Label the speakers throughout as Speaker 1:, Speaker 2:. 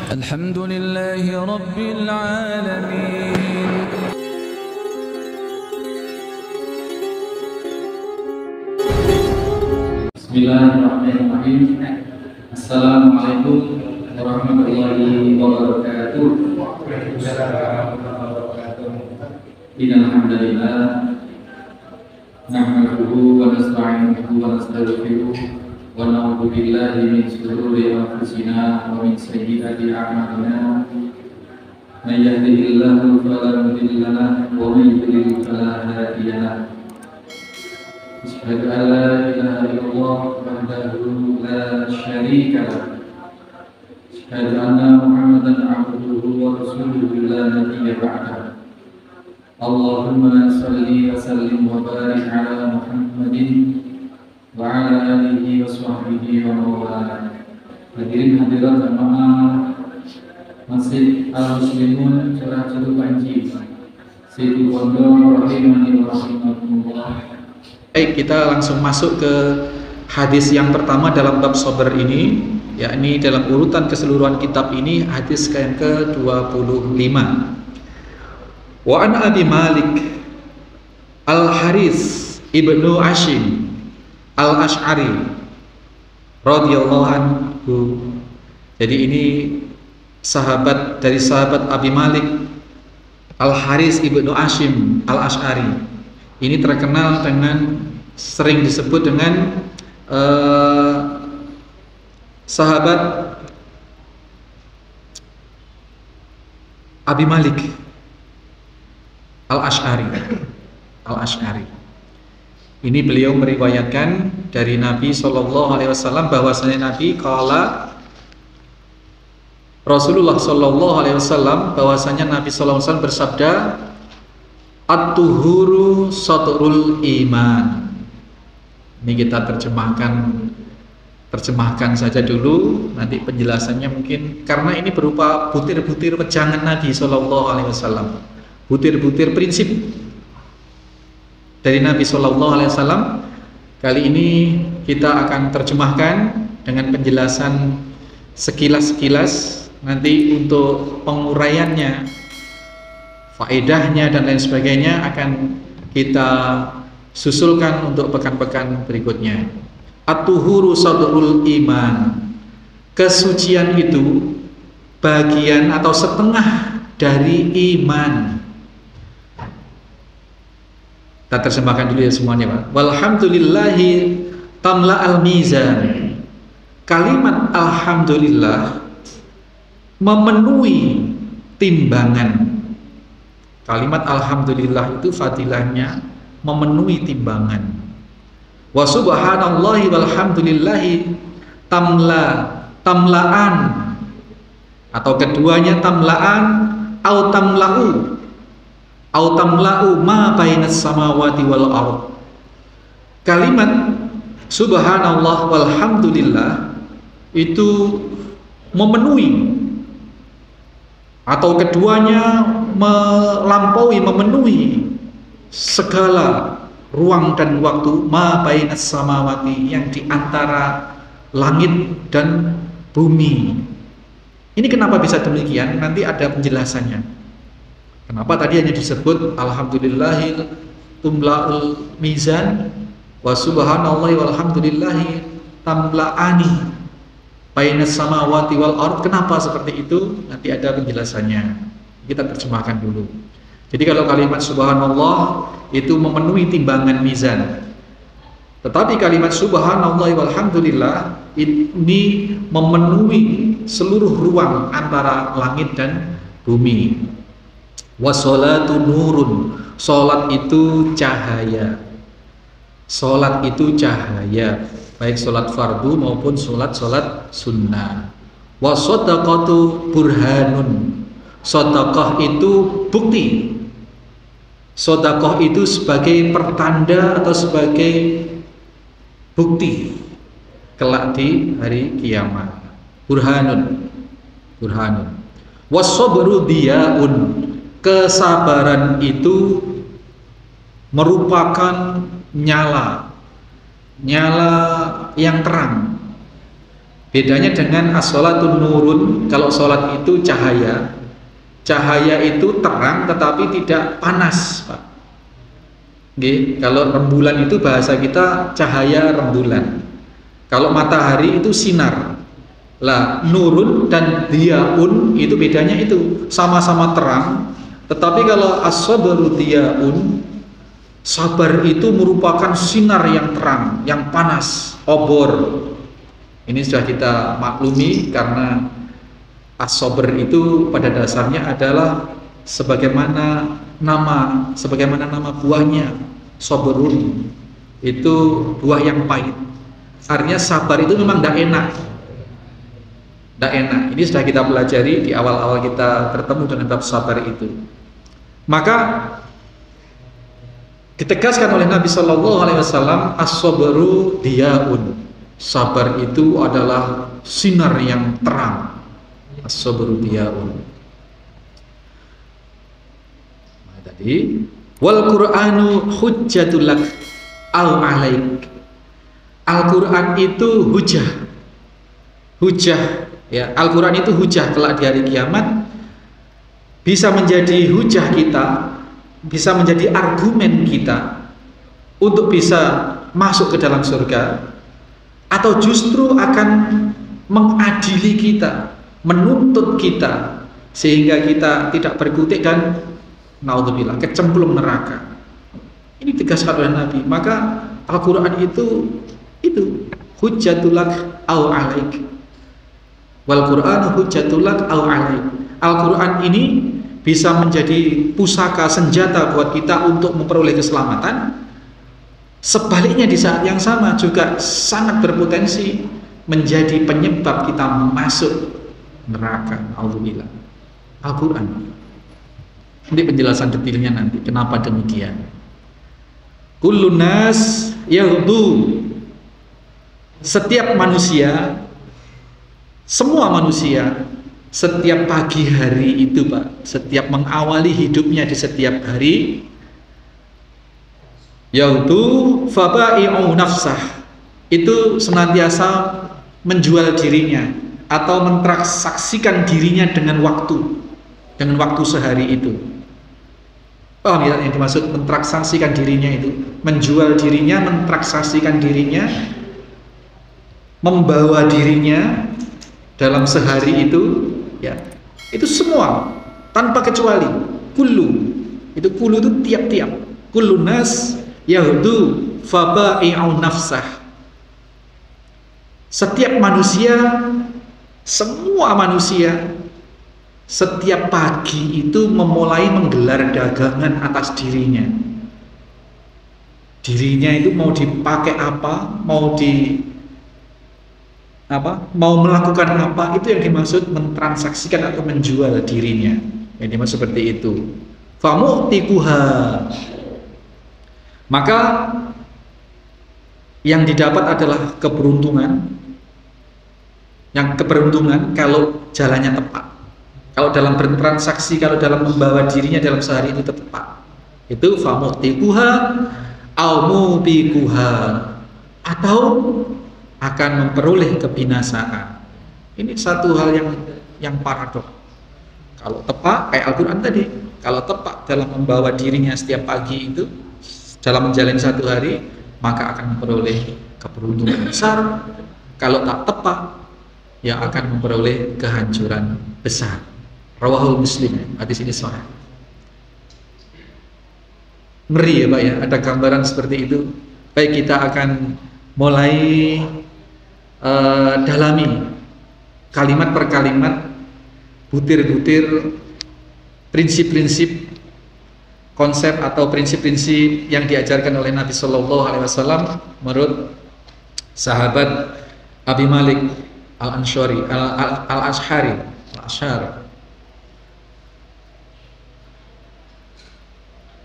Speaker 1: الحمد لله رب العالمين.
Speaker 2: Bismillahirrahmanirrahim. Assalamualaikum warahmatullahi wabarakatuh. Innal hamdalillah nahmaduhu wa nasta'inuhu wa nastaghfiruh wa na'udzu billahi min shururi anfusina wa min sayyiati a'malina. May yahdihillahu fala mudilla lahu wa may yudlil fala hadiya lahu. Asyhadu an la ilaha illallah wahdahu la syarika lahu. Asyhadu anna Muhammadan 'abduhu wa rasuluhu la nabiyya ba'dahu. Allahumma salli wa sallim wa barik ala Muhammadin wa ala alihi wa sahbihi wa mawala. Hadirin hadirat jamaah Masjid Al-Muslimun Curah Cedu Panji Situ Bondo rahimani wa rahimakumullah. Baik, kita langsung masuk ke hadis yang pertama dalam bab sabar ini, yakni dalam urutan keseluruhan kitab ini hadis yang ke-25. Wa an Abi Malik Al-Haris ibnu Ashim Al-Ash'ari radhiyallahu anhu. Jadi ini sahabat dari sahabat Abi Malik Al-Haris ibnu Ashim Al-Ash'ari. Ini terkenal dengan sering disebut dengan sahabat Abi Malik Al-Ash'ari. Al-Ash'ari. Ini beliau meriwayatkan dari Nabi SAW bahwasanya Nabi qala Rasulullah SAW bahwasanya Nabi SAW bersabda, at-tuhuru satrul iman. Ini kita terjemahkan saja dulu, nanti penjelasannya mungkin karena ini berupa butir-butir wejangan Nabi SAW, butir-butir prinsip dari Nabi SAW. Kali ini kita akan terjemahkan dengan penjelasan sekilas-sekilas. Nanti untuk penguraiannya, faedahnya dan lain sebagainya akan kita susulkan untuk pekan-pekan berikutnya. At-tuhuru sadrul iman. Kesucian itu bagian atau setengah dari iman. Kita terjemahkan dulu ya semuanya, Pak. Walhamdulillahi tamla al-mizan. Kalimat alhamdulillah memenuhi timbangan. Kalimat alhamdulillah itu fadilahnya memenuhi timbangan. Wa subhanallahi walhamdulillahi tamlaan, atau keduanya tamlaan au tamla'u ma bainas samawati wal ard. Kalimat subhanallah walhamdulillah itu memenuhi, atau keduanya melampaui, memenuhi segala ruang dan waktu ma bainas samawati, yang di antara langit dan bumi. Ini kenapa bisa demikian? Nanti ada penjelasannya. Kenapa tadi hanya disebut alhamdulillahil tumla'ul mizan wa subhanallahi walhamdulillahi tamla'ani bainas samawati wal ard. Kenapa seperti itu? Nanti ada penjelasannya. Kita terjemahkan dulu. Jadi kalau kalimat subhanallah itu memenuhi timbangan mizan. Tetapi kalimat subhanallah walhamdulillah ini memenuhi seluruh ruang antara langit dan bumi. Wassolatu nurun. Salat itu cahaya. Salat itu cahaya, baik salat fardu maupun salat sunnah. Wasadaqatu burhanun. Sedekah itu bukti. Sedekah itu sebagai pertanda atau sebagai bukti kelak di hari kiamat. Burhanun. Wasabru diyaun. Kesabaran itu merupakan nyala yang terang.
Speaker 3: Bedanya dengan as-sholatun nurun, kalau sholat itu cahaya. Cahaya itu terang tetapi tidak panas, Pak. Oke, kalau rembulan itu bahasa kita cahaya rembulan. Kalau matahari itu sinar. Lah, nurun dan diyaun itu bedanya itu sama-sama terang, tetapi kalau as-sabru diyaun, sabar itu merupakan sinar yang terang, yang panas, obor. Ini sudah kita maklumi karena as-sabr itu pada dasarnya adalah sebagaimana nama buahnya, sabrun. Itu buah yang pahit. Artinya sabar itu memang tidak enak. Tidak enak. Ini sudah kita pelajari di awal-awal kita bertemu dengan bab sabar itu. Maka ditegaskan oleh Nabi Shallallahu Alaihi Wasallam, as-sabru diyaun. Sabar itu adalah sinar yang terang. As-sabru diyaun. Nah, tadi wal Qur'anu hujjatul lak au alaik. Al-Qur'an itu hujah. Hujah, ya. Al-Qur'an itu hujah kelak di hari kiamat, bisa menjadi hujah kita, bisa menjadi argumen kita untuk bisa masuk ke dalam surga, atau justru akan mengadili kita, menuntut kita sehingga kita tidak berkutik dan naudzubillah kecemplung neraka. Ini ditegaskan oleh Nabi. Maka Al-Qur'an itu hujjatul lak au alaik. Wal Qur'anu hujjatul lak au alaik. Al-Qur'an ini bisa menjadi pusaka senjata buat kita untuk memperoleh keselamatan. Sebaliknya di saat yang sama juga sangat berpotensi menjadi penyebab kita masuk neraka. Alhamdulillah. Al-Quran. Ini penjelasan detailnya nanti. Kenapa demikian? Kullun nas yaghdu. Setiap manusia, semua manusia, setiap pagi hari itu, Pak, setiap mengawali hidupnya di setiap hari, yaitu faba'i'u nafsah, itu senantiasa menjual dirinya atau mentransaksikan dirinya dengan waktu sehari itu. Paham ya yang dimaksud mentransaksikan dirinya itu? Menjual dirinya, mentransaksikan dirinya, membawa dirinya dalam sehari itu, ya, itu semua tanpa kecuali. Kullu itu tiap-tiap. Kullu nas yahudu faba'i'u nafsah. Setiap manusia, semua manusia, setiap pagi itu memulai menggelar dagangan atas dirinya. Dirinya itu mau dipakai apa, mau melakukan apa, itu yang dimaksud mentransaksikan atau menjual dirinya. Yang dimaksud seperti itu. Famu'tikuha. Maka yang didapat adalah keberuntungan. Yang keberuntungan kalau jalannya tepat. Kalau dalam bertransaksi, kalau dalam membawa dirinya dalam sehari itu tepat. Itu famu'tikuha au mubikuha, atau akan memperoleh kebinasaan. Ini satu hal yang paradok. Kalau tepat kayak Al-Quran tadi, kalau tepat dalam membawa dirinya setiap pagi itu dalam menjalani satu hari, maka akan memperoleh keberuntungan besar. Kalau tak tepat, ya akan memperoleh kehancuran besar. Rawahul Muslim, hadis ini sahih. Ngeri ya Pak ya, ada gambaran seperti itu. Baik, kita akan mulai dalami kalimat per kalimat, butir-butir prinsip-prinsip, konsep atau prinsip-prinsip yang diajarkan oleh Nabi Shallallahu Alaihi Wasallam menurut sahabat Abi Malik Al-Ashari.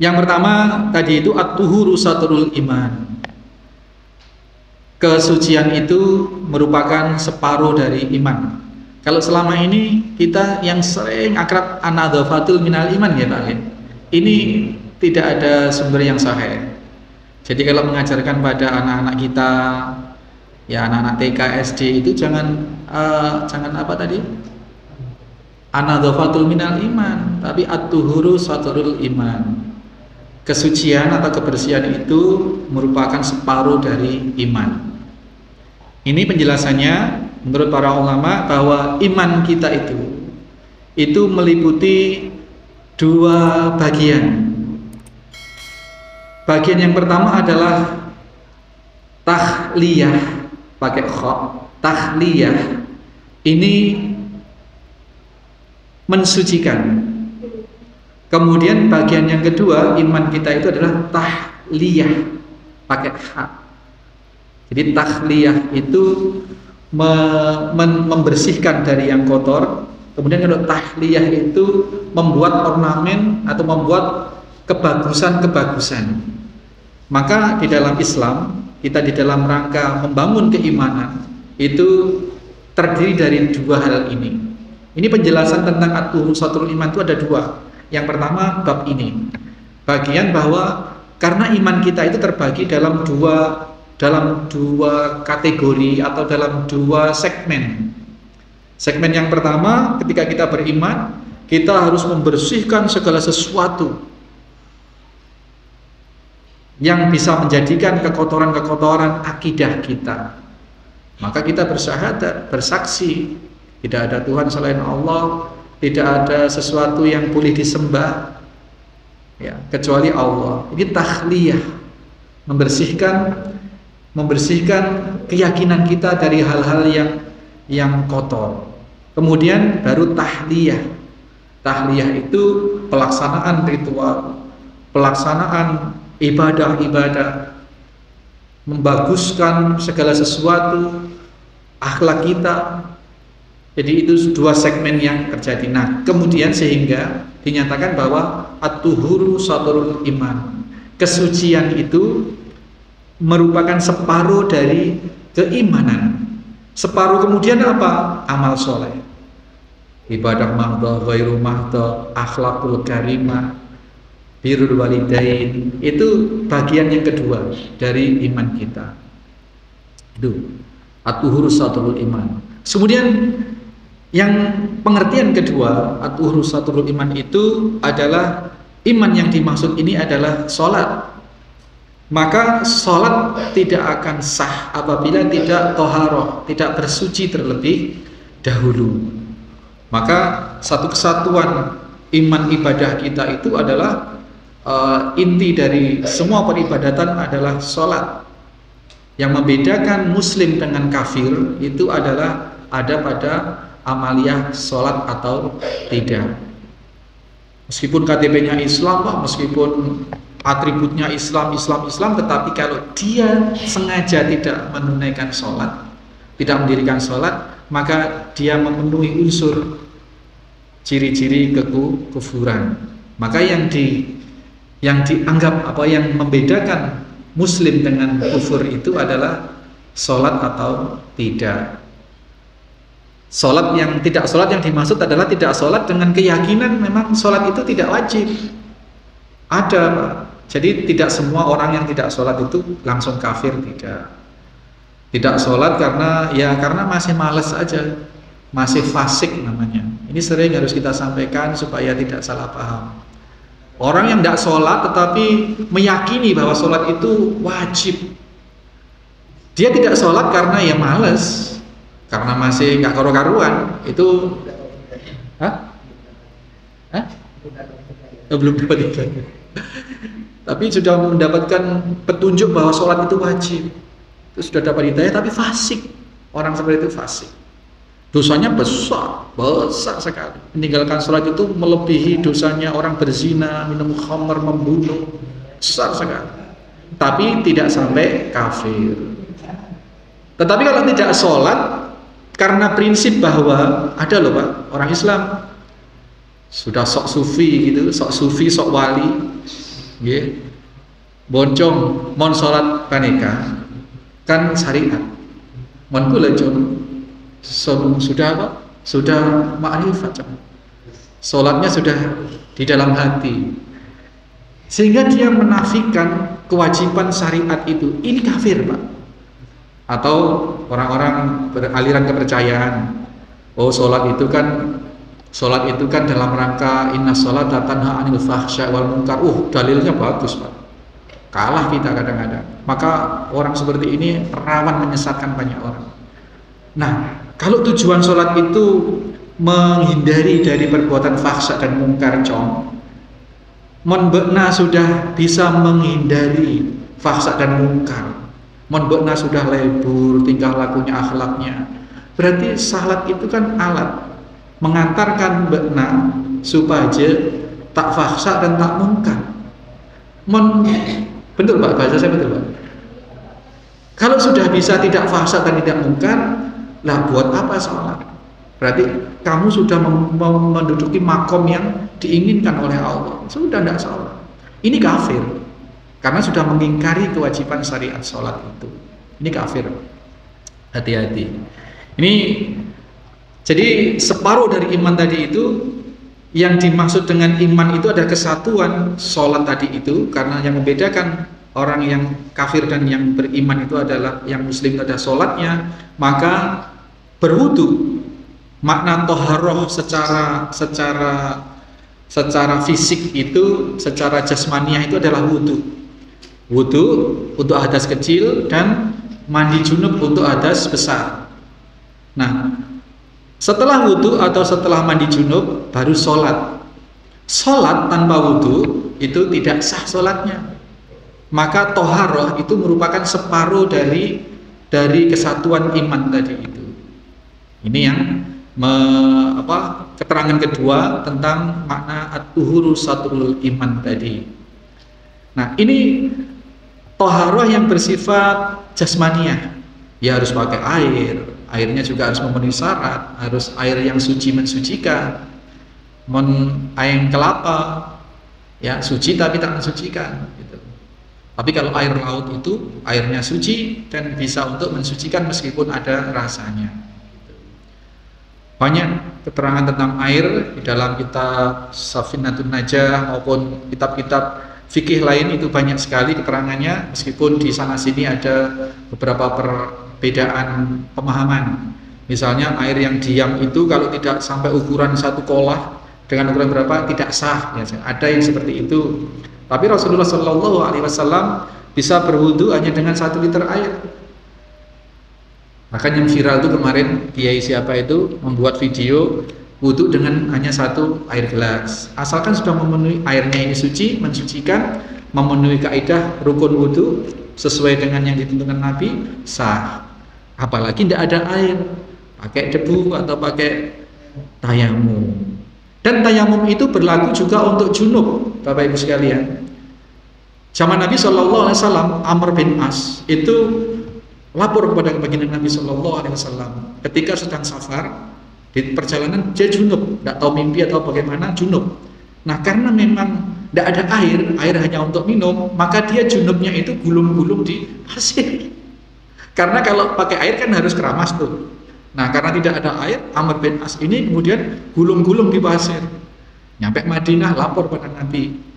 Speaker 3: Yang pertama tadi itu at-tuhuru satrul iman. Kesucian itu merupakan separuh dari iman. Kalau selama ini kita yang sering akrab an-nadzafatul minal iman ya Pak. Ini tidak ada sumber yang sahih. Jadi kalau mengajarkan pada anak-anak kita, ya anak-anak TK SD itu jangan jangan apa tadi? Anadzafatul minal iman, tapi at-tuhuru satrul iman. Kesucian atau kebersihan itu merupakan separuh dari iman. Ini penjelasannya menurut para ulama bahwa iman kita itu meliputi dua bagian. Bagian yang pertama adalah tahliyah, pakai kha. Tahliyah ini mensucikan. Kemudian bagian yang kedua iman kita itu adalah tahliyah, pakai ha. Jadi tahliyah itu membersihkan dari yang kotor. Kemudian kalau tahliyah itu membuat ornamen atau membuat kebagusan-kebagusan. Maka di dalam Islam, kita di dalam rangka membangun keimanan itu terdiri dari dua hal ini. Ini penjelasan tentang at-tuhuru satrul iman itu ada dua. Yang pertama bab ini, bagian bahwa karena iman kita itu terbagi dalam dua kategori atau dalam dua segmen. Segmen yang pertama, ketika kita beriman, kita harus membersihkan segala sesuatu yang bisa menjadikan kekotoran-kekotoran akidah kita. Maka kita bersyahadat, bersaksi tidak ada Tuhan selain Allah, tidak ada sesuatu yang boleh disembah ya, kecuali Allah. Ini tahliyah, membersihkan keyakinan kita dari hal-hal yang kotor. Kemudian baru tahliyah. Tahliyah itu pelaksanaan ritual, pelaksanaan ibadah-ibadah, membaguskan segala sesuatu, akhlak kita. Jadi itu dua segmen yang terjadi. Nah, kemudian sehingga dinyatakan bahwa at-tuhuru satrul iman. Kesucian itu merupakan separuh dari keimanan. Separuh kemudian apa? Amal soleh, ibadah mahdhah, ghairu mahdhah, akhlakul karimah, birrul walidain. Itu bagian yang kedua dari iman kita. Itu at-tuhuru satrul iman. Kemudian yang pengertian kedua, at-tuhuru satrul iman itu adalah iman yang dimaksud ini adalah sholat. Maka sholat tidak akan sah apabila tidak toharoh, tidak bersuci terlebih dahulu. Maka satu kesatuan iman ibadah kita itu adalah inti dari semua peribadatan adalah sholat. Yang membedakan muslim dengan kafir itu adalah ada pada amaliyah sholat atau tidak. Meskipun KTP-nya Islam, Pak, meskipun atributnya Islam, tetapi kalau dia sengaja tidak menunaikan sholat, tidak mendirikan sholat, maka dia memenuhi unsur ciri-ciri kekufuran. Maka yang dianggap yang membedakan muslim dengan kufur itu adalah sholat atau tidak. Sholat yang tidak sholat yang dimaksud adalah tidak sholat dengan keyakinan memang sholat itu tidak wajib. Ada, Pak. Jadi tidak semua orang yang tidak sholat itu langsung kafir, tidak. Tidak sholat karena masih malas aja, masih fasik namanya. Ini sering harus kita sampaikan supaya tidak salah paham. Orang yang tidak sholat tetapi meyakini bahwa sholat itu wajib, dia tidak sholat karena ya malas, karena masih nggak karu-karuan. Itu, belum dapat hidayah. Tapi sudah mendapatkan petunjuk bahwa sholat itu wajib, itu sudah dapat hidayah tapi fasik. Orang seperti itu fasik, dosanya besar sekali. Meninggalkan sholat itu melebihi dosanya orang berzina, minum khamr, membunuh, besar sekali. Tapi tidak sampai kafir. Tetapi kalau tidak sholat karena prinsip bahwa ada loh, Pak, orang Islam sudah sok sufi gitu, sok wali, yeah. Boncong mon sholat paneka kan syariat, mon kula sudah apa? Sudah ma'rifat, sholatnya sudah di dalam hati, sehingga dia menafikan kewajiban syariat itu. Ini kafir, Pak. Atau orang-orang beraliran kepercayaan, oh sholat itu kan dalam rangka inna sholata tanha anil fahsya wal munkar. Dalilnya bagus Pak, kalah kita kadang-kadang. Maka orang seperti ini rawan menyesatkan banyak orang. Nah, kalau tujuan sholat itu menghindari dari perbuatan fahsya dan munkar, Monbekna sudah bisa menghindari fahsya dan munkar, Monbekna sudah lebur tingkah lakunya, akhlaknya, berarti salat itu kan alat mengantarkan bekna supaya tak fahsya dan tak munkar. Betul Pak, bahasa saya betul Pak? Kalau sudah bisa tidak fahsya dan tidak munkar, lah buat apa sholat? Berarti kamu sudah menduduki makom yang diinginkan oleh Allah, sudah tidak sholat. Ini kafir, karena sudah mengingkari kewajiban syariat sholat itu. Ini kafir. Hati-hati. Ini jadi separuh dari iman tadi itu, yang dimaksud dengan iman itu ada kesatuan sholat tadi itu, karena yang membedakan orang yang kafir dan yang beriman itu adalah yang muslim itu ada sholatnya, maka berwudu. Makna toharoh secara fisik itu, secara jasmaniah itu adalah wudu. Wudu untuk hadas kecil dan mandi junub untuk hadas besar. Nah, setelah wudu atau setelah mandi junub baru sholat. Sholat tanpa wudu itu tidak sah sholatnya. Maka toharoh itu merupakan separuh dari kesatuan iman tadi itu. Ini yang keterangan kedua tentang makna at-tuhuru satrul iman tadi. Nah, ini toharoh yang bersifat jasmaniah. Ya harus pakai air, airnya juga harus memenuhi syarat, harus air yang suci mensucikan, air kelapa, ya suci tapi tak mensucikan. Gitu. Tapi kalau air laut itu airnya suci dan bisa untuk mensucikan meskipun ada rasanya. Banyak keterangan tentang air di dalam kitab Safinatun Najah maupun kitab-kitab fikih lain, itu banyak sekali keterangannya, meskipun di sana sini ada beberapa perbedaan pemahaman. Misalnya air yang diam itu kalau tidak sampai ukuran satu kolah dengan ukuran berapa tidak sah, ya, ada yang seperti itu. Tapi Rasulullah SAW bisa berwudu hanya dengan 1 liter air. Bahkan yang viral itu kemarin, kiai siapa itu membuat video wudu dengan hanya 1 air gelas. Asalkan sudah memenuhi, airnya ini suci, mensucikan, memenuhi kaidah rukun wudu sesuai dengan yang ditentukan Nabi, sah. Apalagi tidak ada air, pakai debu atau pakai tayamum. Dan tayamum itu berlaku juga untuk junub, Bapak Ibu sekalian. Zaman Nabi SAW, Amr bin As itu lapor kepada baginda Nabi SAW ketika sedang safar di perjalanan, dia junub, tidak tahu mimpi atau bagaimana, junub. Nah, karena memang tidak ada air hanya untuk minum, maka dia junubnya itu gulung-gulung di pasir. Karena kalau pakai air kan harus keramas tuh. Nah, karena tidak ada air, Amr bin As ini kemudian gulung-gulung di pasir. Nyampe Madinah, lapor pada Nabi.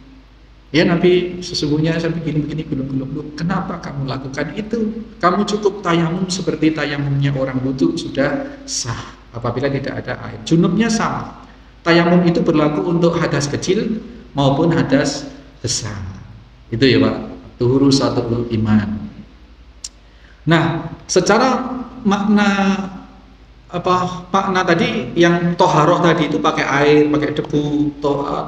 Speaker 3: Ya Nabi, sesungguhnya saya begini-begini gulung-gulung. Kenapa kamu lakukan itu? Kamu cukup tayamum seperti tayamumnya orang wudu, sudah sah apabila tidak ada air. Junubnya sama. Tayamum itu berlaku untuk hadas kecil maupun hadas besar. Itu ya Pak, tuhuru satrul iman. Nah, secara makna tadi yang toharoh tadi itu pakai air, pakai debu,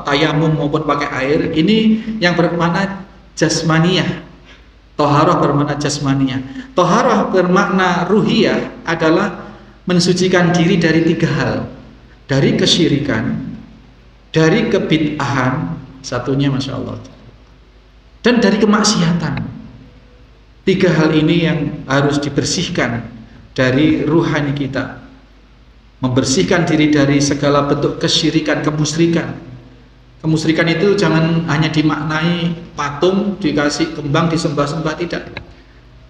Speaker 3: tayamum maupun pakai air, ini yang bermakna jasmaniyah. Toharoh bermakna jasmaniyah. Toharoh bermakna ruhiyah adalah mensucikan diri dari 3 hal. Dari kesyirikan, dari kebid'ahan, satunya Masya Allah, dan dari kemaksiatan. 3 hal ini yang harus dibersihkan dari ruhani kita. Membersihkan diri dari segala bentuk kesyirikan, kemusyrikan. Kemusyrikan itu jangan hanya dimaknai patung, dikasih kembang, disembah-sembah, tidak.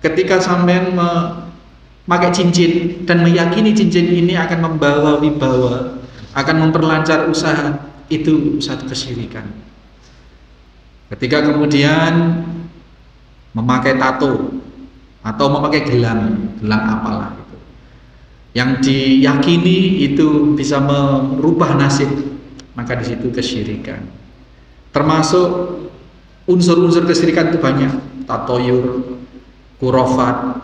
Speaker 3: Ketika sampean memakai cincin dan meyakini cincin ini akan membawa wibawa, akan memperlancar usaha, itu satu kesyirikan. Ketika kemudian memakai tato atau memakai gelang apalah itu. Yang diyakini itu bisa merubah nasib, maka di situ kesyirikan. Termasuk unsur-unsur kesyirikan itu banyak, tatoyur, kurofat,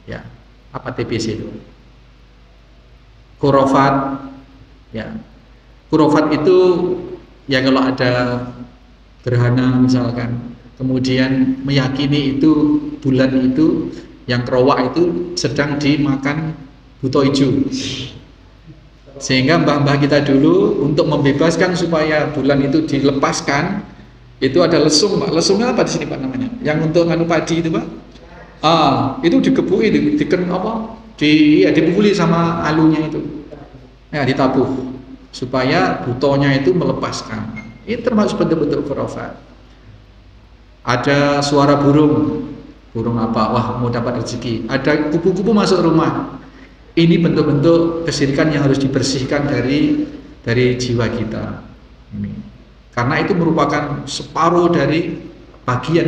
Speaker 3: ya. Apa TBC itu? Kurofat, ya. Kurofat itu ya kalau ada gerhana misalkan, kemudian meyakini itu bulan itu yang kerowak itu sedang dimakan buto hijau, sehingga mbah-mbah kita dulu untuk membebaskan supaya bulan itu dilepaskan itu ada lesung, Pak. Lesungnya apa di sini, Pak, namanya? Yang untuk nganu padi itu, Pak? Itu dikebui, dipukuli sama alunya itu, ya, ditabuh supaya butonya itu melepaskan. Ini termasuk bentuk-bentuk khurafat. Ada suara burung apa? Wah, mau dapat rezeki. Ada kupu-kupu masuk rumah. Ini bentuk-bentuk kesyirikan yang harus dibersihkan dari jiwa kita. Ini. Karena itu merupakan separuh dari bagian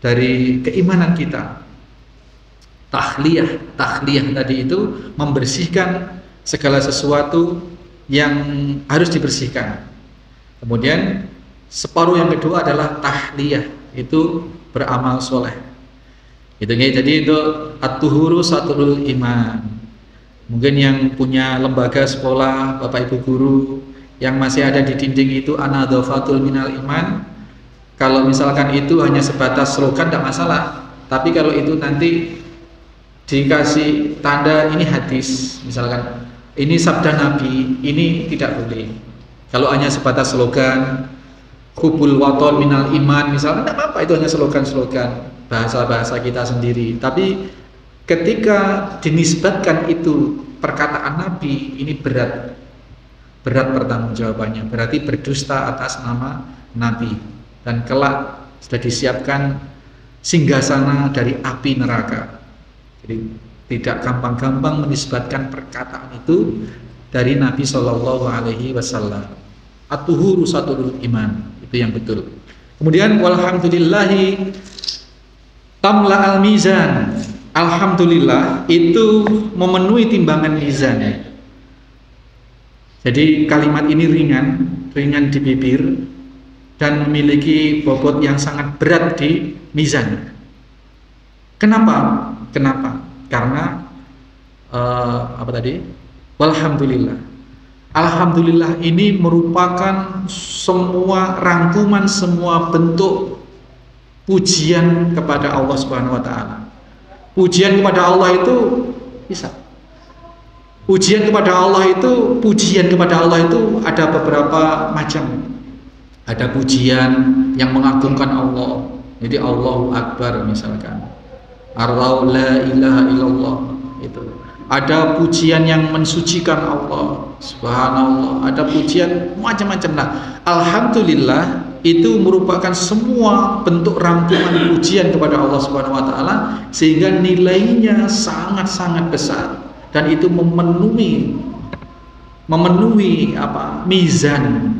Speaker 3: dari keimanan kita. Tahliyah tadi itu membersihkan segala sesuatu yang harus dibersihkan. Kemudian separuh yang kedua adalah tahliyah, itu beramal soleh. Jadi itu at-tuhuru satrul iman. Mungkin yang punya lembaga sekolah, Bapak Ibu guru, yang masih ada di dinding itu anadzafatul minal iman. Kalau misalkan itu hanya sebatas slogan tidak masalah. Tapi kalau itu nanti dikasih tanda ini hadis, misalkan ini sabda Nabi, ini tidak boleh. Kalau hanya sebatas slogan hubul waton minal iman misalkan, tidak apa-apa, itu hanya slogan-slogan bahasa-bahasa kita sendiri. Tapi ketika dinisbatkan itu perkataan Nabi, ini berat pertanggungjawabannya, berarti berdusta atas nama Nabi, dan kelak sudah disiapkan singgasana dari api neraka. Jadi tidak gampang-gampang menisbatkan perkataan itu dari Nabi Shallallahu Alaihi Wasallam. At-tuhuru satrul iman, itu yang betul. Kemudian walhamdulillahi tamla al-mizan. Alhamdulillah itu memenuhi timbangan mizan. Jadi kalimat ini ringan di bibir dan memiliki bobot yang sangat berat di mizan. Kenapa? Karena apa tadi? Walhamdulillah. Alhamdulillah ini merupakan semua rangkuman, semua bentuk pujian kepada Allah Subhanahu wa taala. Pujian kepada Allah itu bisa. Pujian kepada Allah itu ada beberapa macam. Ada pujian yang mengagungkan Allah. Jadi Allahu Akbar misalkan. Allahu la ilaha illallah itu. Ada pujian yang mensucikan Allah, subhanallah. Ada pujian macam-macam. Nah, alhamdulillah itu merupakan semua bentuk rangkuman pujian kepada Allah Subhanahu wa taala, sehingga nilainya sangat-sangat besar dan itu memenuhi mizan.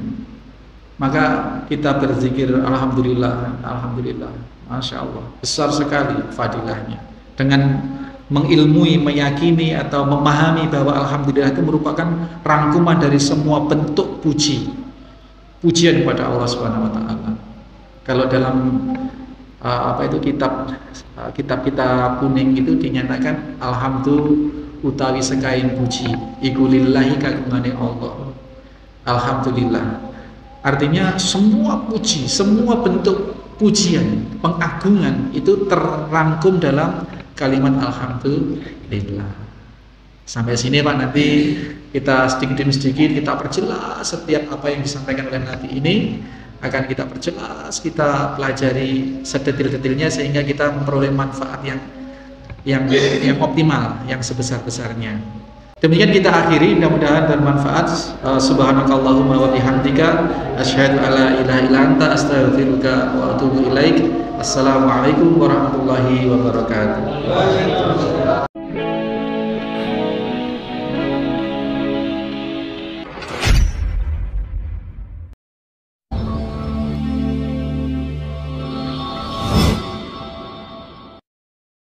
Speaker 3: Maka kita berzikir alhamdulillah, masya Allah, besar sekali fadilahnya. Dengan mengilmui, meyakini atau memahami bahwa alhamdulillah itu merupakan rangkuman dari semua bentuk pujian kepada Allah Subhanahu wa taala. Kalau dalam kitab kita kuning itu dinyatakan alhamdulillah utawi sekain puji iku lillahi kagungane Allah. Alhamdulillah. Artinya semua puji, semua bentuk pujian, pengagungan itu terrangkum dalam kalimat alhamdulillah. Sampai sini Pak, nanti kita sedikit demi sedikit kita perjelas setiap apa yang disampaikan oleh Nabi ini, akan kita perjelas, kita pelajari sedetil-detilnya sehingga kita memperoleh manfaat yang optimal, yang sebesar-besarnya. Demikian kita akhiri, mudah-mudahan bermanfaat. Subhanakallahumma wa bihamdika asyhadu alla ilaha illa anta astaghfiruka wa atubu ilaik. Assalamualaikum warahmatullahi wabarakatuh.